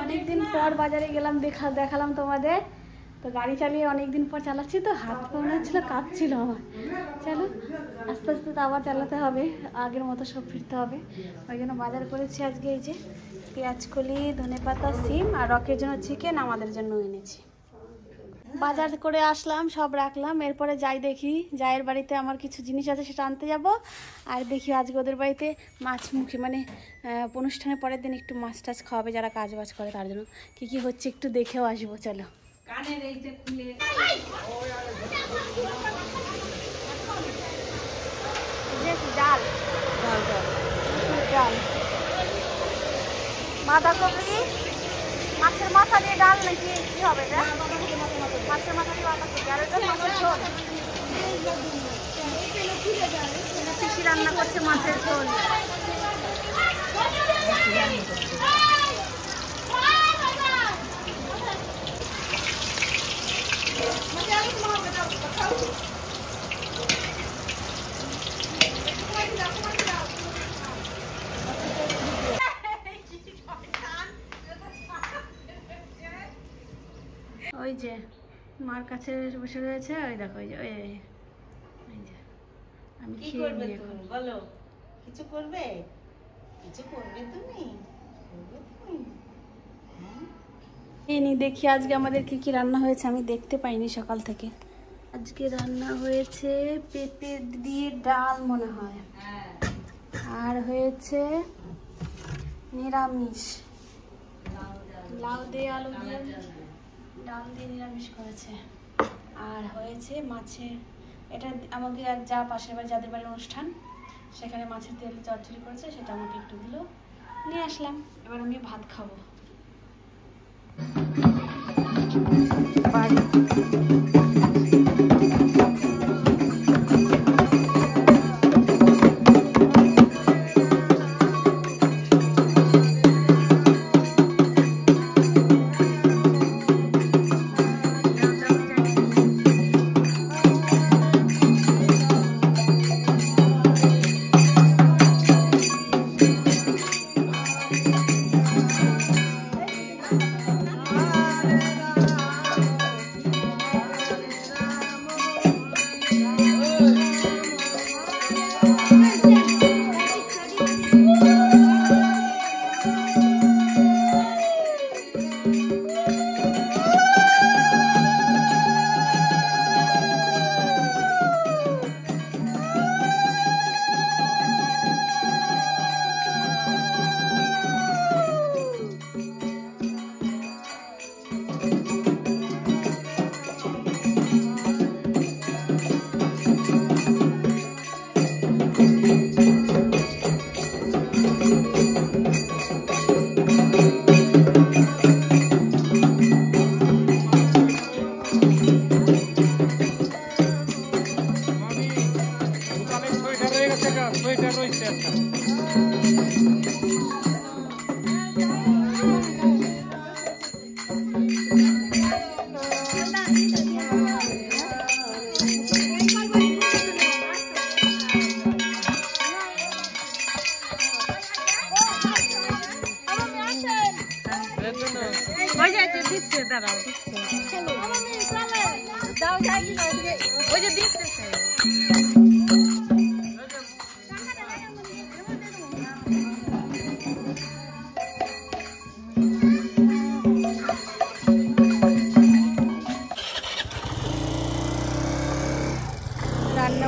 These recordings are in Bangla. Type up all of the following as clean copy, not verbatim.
অনেকদিন পর বাজারে গেলাম, দেখালাম তোমাদের। তো গাড়ি চালিয়ে অনেকদিন পর চালাচ্ছি, তো হাত পা মনে হচ্ছিল কাঁপছিল আমার। চলো আস্তে আস্তে তো আবার চালাতে হবে, আগের মতো সব ফিরতে হবে। ওই জন্য বাজার করেছি আজকে। এই যে পেঁয়াজকলি, ধনেপাতা, সিম আর রকের জন্য চিকেন, আমাদের জন্য এনেছি। বাজার করে আসলাম, সব রাখলাম। এরপরে যাই দেখি জায়ের বাড়িতে আমার কিছু জিনিস আছে, সেটা আনতে যাব। আর দেখি আজকে ওদের বাড়িতে মাছ মুখে মানে অনুষ্ঠানের পরের দিন একটু মাছ টাছ খাওয়াবে, যারা কাজ বাজ করে তার জন্য কি কি হচ্ছে একটু দেখেও আসবো। চলো কানের এইটা খুলে ডাল ডাল ডাল বাঁধাকপি, মাছের মাথা দিয়ে ডাল নাকি কি হবে? মাছের মাথা দিয়ে বাঁধাকপি, আর এটা মাছের ঝোল। পিসি রান্না করছে মাছের ঝোল। ওই যে মার কাছে বসে রয়েছে, ওই দেখো ওই যে ওই যে আমি কি করবে তুমি বলো? কিছু করবে? কিছু করবে তুমি? এই দেখি আজকে আমাদের কি কি রান্না হয়েছে, আমি দেখতে পাইনি সকাল থেকে। আজকে রান্না হয়েছে পেঁপে দিয়ে ডাল মনে হয়, আর হয়েছে নিরামিষ লাউ দিয়ে আলু দিয়ে ডাল দিয়ে নিরামিষ করেছে। আর হয়েছে মাছের, এটা আমাকে এক যা পাশের বাড়ি যাদের বাড়ির অনুষ্ঠান, সেখানে মাছের তেল চচ্চড়ি করেছে, সেটা আমাকে একটু দিল, নিয়ে আসলাম। এবার আমি ভাত খাবো।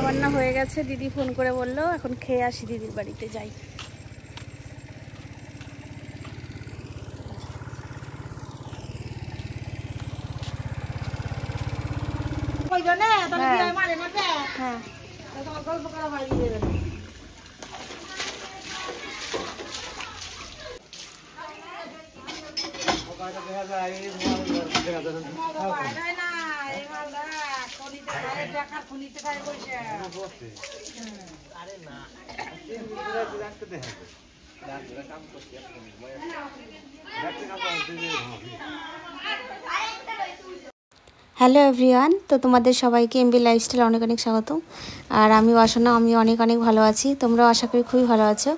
রান্না হয়ে গেছে, দিদি ফোন করে বললো এখন খেয়ে আসি, দিদির বাড়িতে যাই। হ্যাঁ হ্যালো এভরিওয়ান, তো তোমাদের সবাইকে এমবি লাইফস্টাইল অনেক অনেক স্বাগত। আর আমি বাসনা, আমি অনেক অনেক ভালো আছি, তোমরাও আশা করি খুবই ভালো আছো।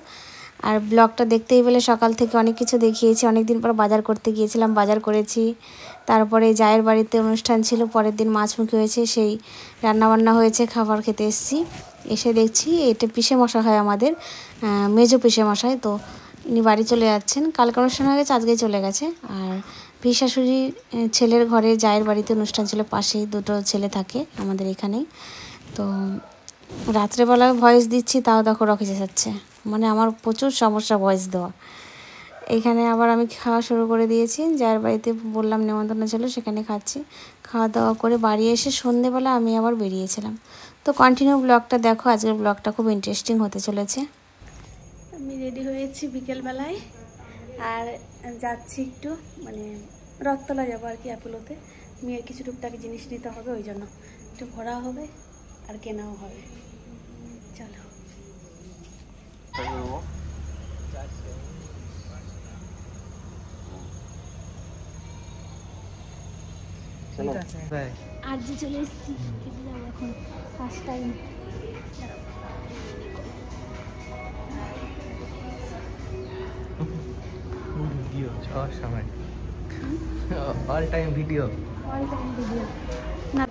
আর ব্লগটা দেখতেই পেলে সকাল থেকে অনেক কিছু দেখিয়েছি। অনেক দিন পর বাজার করতে গিয়েছিলাম, বাজার করেছি। তারপরে জায়ের বাড়িতে অনুষ্ঠান ছিল, পরের দিন মাছমুখী হয়েছে, সেই রান্নাবান্না হয়েছে, খাবার খেতে এসেছি। এসে দেখছি এটা পিসে মশা হয় আমাদের, মেজো পিসে মশাই। তো ইনি বাড়ি চলে যাচ্ছেন, কালকে অনুষ্ঠান হয়ে গেছে, আজকেই চলে গেছে। আর পিসশাশুড়ির ছেলের ঘরে জায়ের বাড়িতে অনুষ্ঠান ছিল, পাশেই দুটো ছেলে থাকে আমাদের এখানেই। তো রাত্রেবেলা ভয়েস দিচ্ছি, তাও দেখো রকে যাচ্ছে, মানে আমার প্রচুর সমস্যা ভয়েস দেওয়া। এখানে আবার আমি খাওয়া শুরু করে দিয়েছি, জায়ের বাড়িতে বললাম নেমন্তন্ন ছিল, সেখানে খাচ্ছি। খাওয়া দাওয়া করে বাড়ি এসে সন্ধেবেলা আমি আবার বেরিয়েছিলাম। তো কন্টিনিউ ব্লগটা দেখো, আজকের ব্লগটা খুব ইন্টারেস্টিং হতে চলেছে। আমি রেডি হয়েছি বিকেলবেলায়, আর যাচ্ছি একটু মানে রথতলা যাবো আর কি, অ্যাপোলোতে। মেয়ের কিছু টুকটাক জিনিস নিতে হবে, ওই জন্য একটু ঘোরা হবে আর কেনাও হবে। চলো। আর যে চলে এসেছি, কেটে যাবো এখন ফার্স্ট টাইম। ভিডিও সব সময়, all time video. All time video না।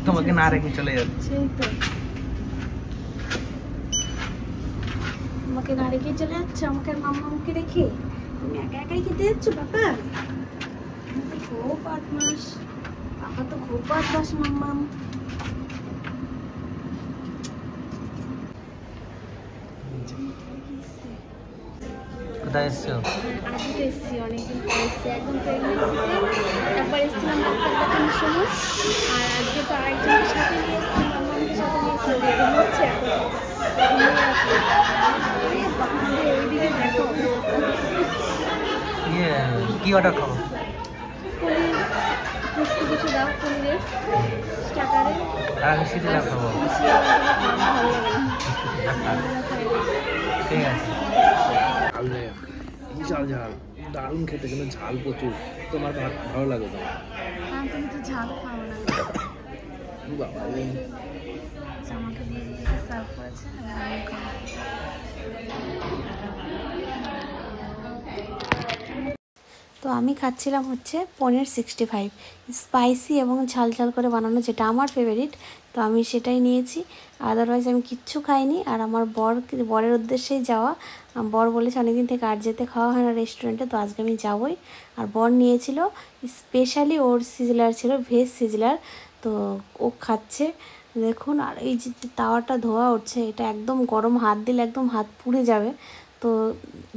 তোমাকে না রেখে চলে যাচ্ছে। সেই তো, আমাকে না রেখে চলে যাচ্ছ, আমাকে আর মাম্মাকে রেখে তুমি একা একাই খেতে যাচ্ছ? বাবা খুব বদমাস, বাবা তো খুব বদমাস মাম্মাম। কোথায় এসছো? আজকে তো এসেছি, অনেকদিন পর এসেছি, একদম প্রেগনেন্সিতে একবার এসেছিলাম ডাক্তার দেখানোর সময়, আর আজকে তো আরেকজনের সাথে নিয়ে এসেছি, মাম্মামের সাথে নিয়ে এসেছি। বেগুন হচ্ছে ওইদিকে দেখো, কি অর্ডার খাবো? পনির মিষ্টি কিছু দাও, পনিরের স্টার্টারে। আর আমি সিটিলা খাবো। ভালো লাগে না, ঠিক আছে। বিশাল ঝাল, দারুণ খেতে, কিন্তু ঝাল প্রচুর। তোমার ভালো লাগে তো? হ্যাঁ, তুমি তো ঝাল খাও না। বাবা, আমাকে দিয়ে দিয়েছে, সার্ভ করেছে, আর আমি খাবো। তো আমি খাচ্ছিলাম হচ্ছে পনির 65, স্পাইসি এবং ঝাল ঝাল করে বানানো, যেটা আমার ফেভারিট। তো আমি সেটাই নিয়েছি, আদারওয়াইজ আমি কিচ্ছু খাইনি। আর আমার বরের উদ্দেশ্যেই যাওয়া, বর বলেছে অনেকদিন থেকে আর যেতে খাওয়া হয় না রেস্টুরেন্টে, তো আজকে আমি যাবই। আর বর নিয়েছিল স্পেশালি, ওর সিজলার ছিল, ভেজ সিজলার, তো ও খাচ্ছে দেখুন। আর এই যে তাওয়াটা ধোয়া উঠছে, এটা একদম গরম, হাত দিলে একদম হাত পুড়ে যাবে। তো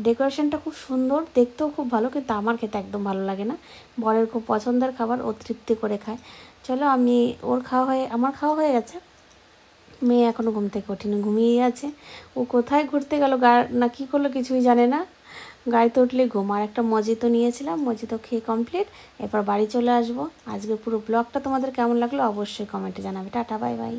ডেকোরেশনটা খুব সুন্দর, দেখতেও খুব ভালো, কিন্তু আমার খেতে একদম ভালো লাগে না। বরের খুব পছন্দের খাবার, ও তৃপ্তি করে খায়। চলো, আমি আমার খাওয়া হয়ে গেছে। মেয়ে এখনও ঘুম থেকে ওঠেনি, ঘুমিয়েই আছে। ও কোথায় ঘুরতে গেল না কী করলো কিছুই জানে না, গাড়িতে উঠলে ঘুম। আর একটা মজিতো নিয়েছিলাম, মজিতো খেয়ে কমপ্লিট, এরপর বাড়ি চলে আসবো। আজকে পুরো ব্লগটা তোমাদের কেমন লাগলো অবশ্যই কমেন্টে জানাবে। Tata, bye bye.